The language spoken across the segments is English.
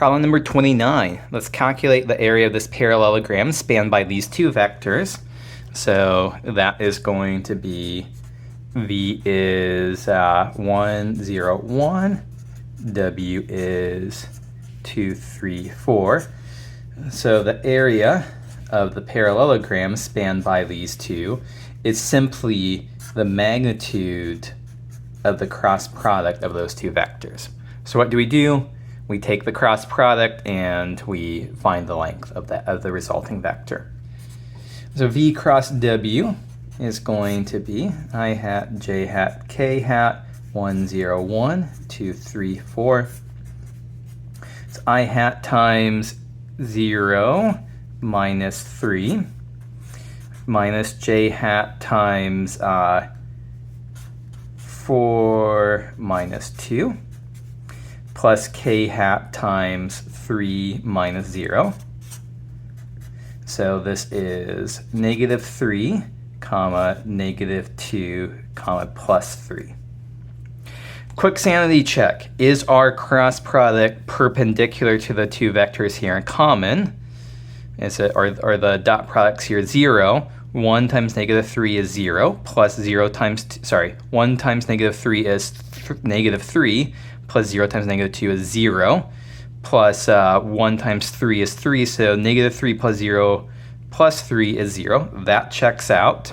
Problem number 29. Let's calculate the area of this parallelogram spanned by these two vectors. So that is going to be V is 1, 0, 1. W is 2, 3, 4. So the area of the parallelogram spanned by these two is simply the magnitude of the cross product of those two vectors. So what do? We take the cross product and we find the length of the resulting vector. So V cross W is going to be I hat, J hat, K hat, 1, 0, 1, 2, 3, 4. It's I hat times 0 minus 3 minus J hat times 4 minus 2 plus K hat times 3 minus 0. So this is negative 3, comma, negative 2, comma, plus 3. Quick sanity check. Is our cross product perpendicular to the two vectors here in common? Are the dot products here 0? 1 times negative 3 is 0, plus 0 times, 1 times negative 3 is negative 3, plus 0 times negative 2 is 0, plus 1 times 3 is 3, so negative 3 plus 0 plus 3 is 0. That checks out.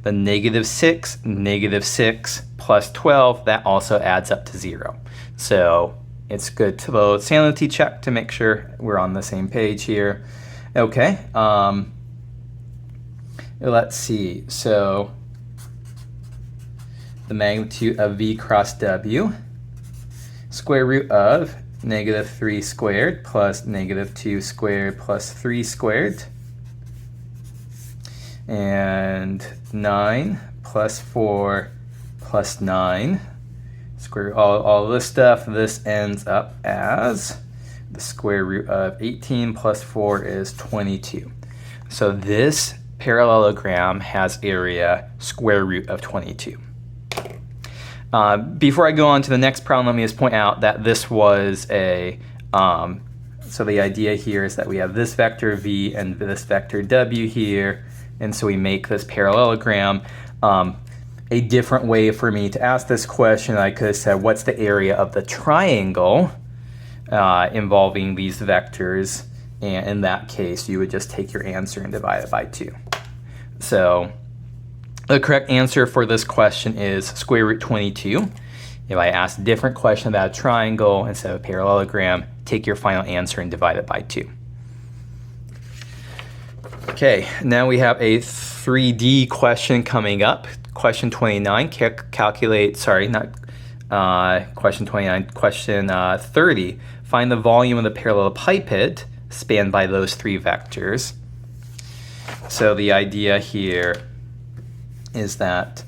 The negative 6 plus 12, that also adds up to 0. So it's good to the sanity check to make sure we're on the same page here. Okay, let's see. So the magnitude of V cross W, square root of negative 3 squared plus negative 2 squared plus 3 squared, and 9 plus 4 plus 9, square all this stuff. This ends up as the square root of 18 plus 4 is 22. So this parallelogram has area square root of 22. Before I go on to the next problem, let me just point out that this was a, so the idea here is that we have this vector V and this vector W here, and so we make this parallelogram. A different way for me to ask this question, I could have said, what's the area of the triangle involving these vectors? And in that case, you would just take your answer and divide it by 2. So the correct answer for this question is square root 22. If I ask a different question about a triangle instead of a parallelogram, take your final answer and divide it by 2. Okay, now we have a 3D question coming up. Question 29, calculate, question 29, question 30. Find the volume of the parallelepiped spanned by those three vectors. So the idea here is that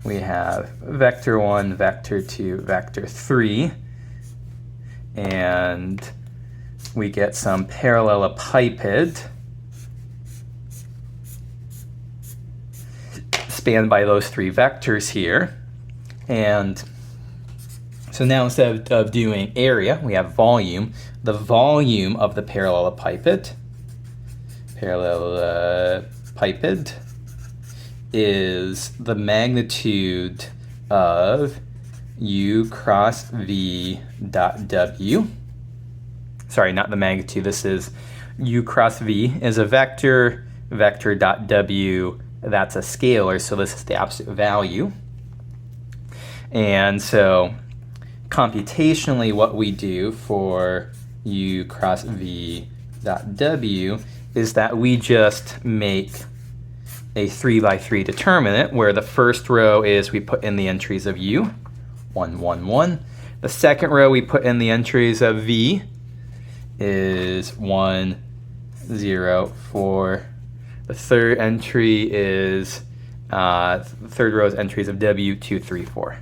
we have vector 1, vector 2, vector 3, and we get some parallelepiped spanned by those three vectors here. And so now instead of doing area, we have volume. The volume of the parallelepiped is the magnitude of U cross V dot W. Sorry, not the magnitude. This is U cross V is a vector, vector dot W, that's a scalar, so this is the absolute value. And so computationally what we do for U cross V dot W is that we just make a 3 by 3 determinant where the first row is we put in the entries of U, 1, 1, 1. The second row we put in the entries of V is 1, 0, 4. The third entry is, third row is entries of W, 2, 3, 4.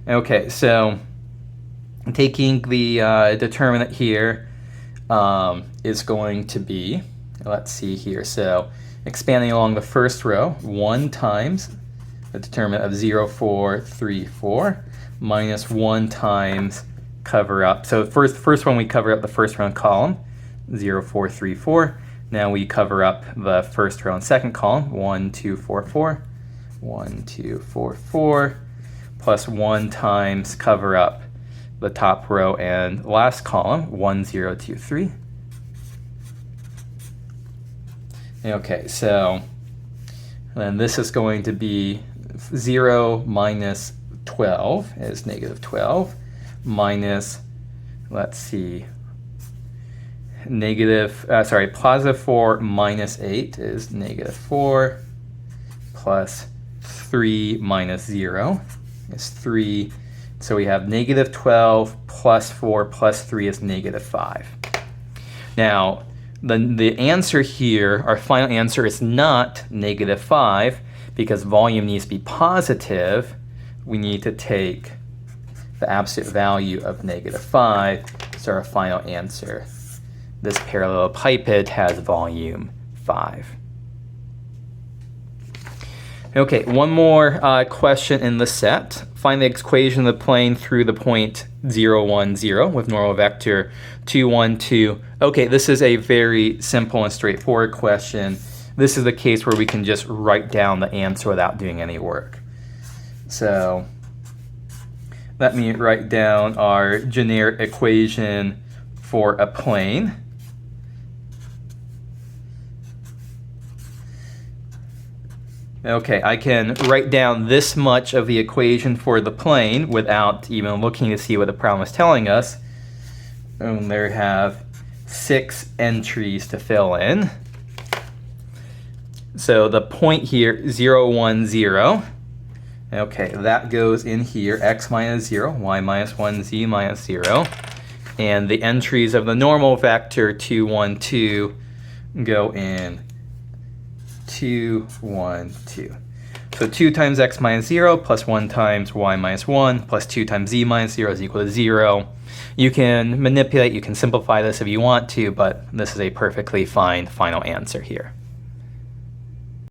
Okay, so taking the determinant here is going to be, let's see here, so expanding along the first row, 1 times the determinant of 0, 4, 3, 4, minus 1 times cover up. So first one we cover up the first row and column, 0, 4, 3, 4. Now we cover up the first row and second column, 1, 2, 4, 4. 1, 2, 4, 4, plus 1 times cover up the top row and last column, 1, 0, 2, 3. Okay, so then this is going to be 0 minus 12 is negative 12, minus, let's see, positive 4 minus 8 is negative 4, plus 3 minus 0 is 3. So we have negative 12 plus 4 plus 3 is negative 5. Now, the answer here, our final answer, is not negative 5 because volume needs to be positive. We need to take the absolute value of negative 5. So our final answer, this parallelepiped has volume 5. Okay, one more question in the set. Find the equation of the plane through the point 0, 1, 0 with normal vector 2, 1, 2. Okay, this is a very simple and straightforward question. This is the case where we can just write down the answer without doing any work. So let me write down our generic equation for a plane. Okay, I can write down this much of the equation for the plane without even looking to see what the problem is telling us. And there have 6 entries to fill in. So the point here, 0, 1, 0. Okay, that goes in here, x minus 0, y minus 1, z minus 0. And the entries of the normal vector 2, 1, 2 go in 2, 1, 2. So 2 times x minus 0 plus 1 times y minus 1 plus 2 times z minus 0 is equal to 0. You can manipulate, you can simplify this if you want to, but this is a perfectly fine final answer here.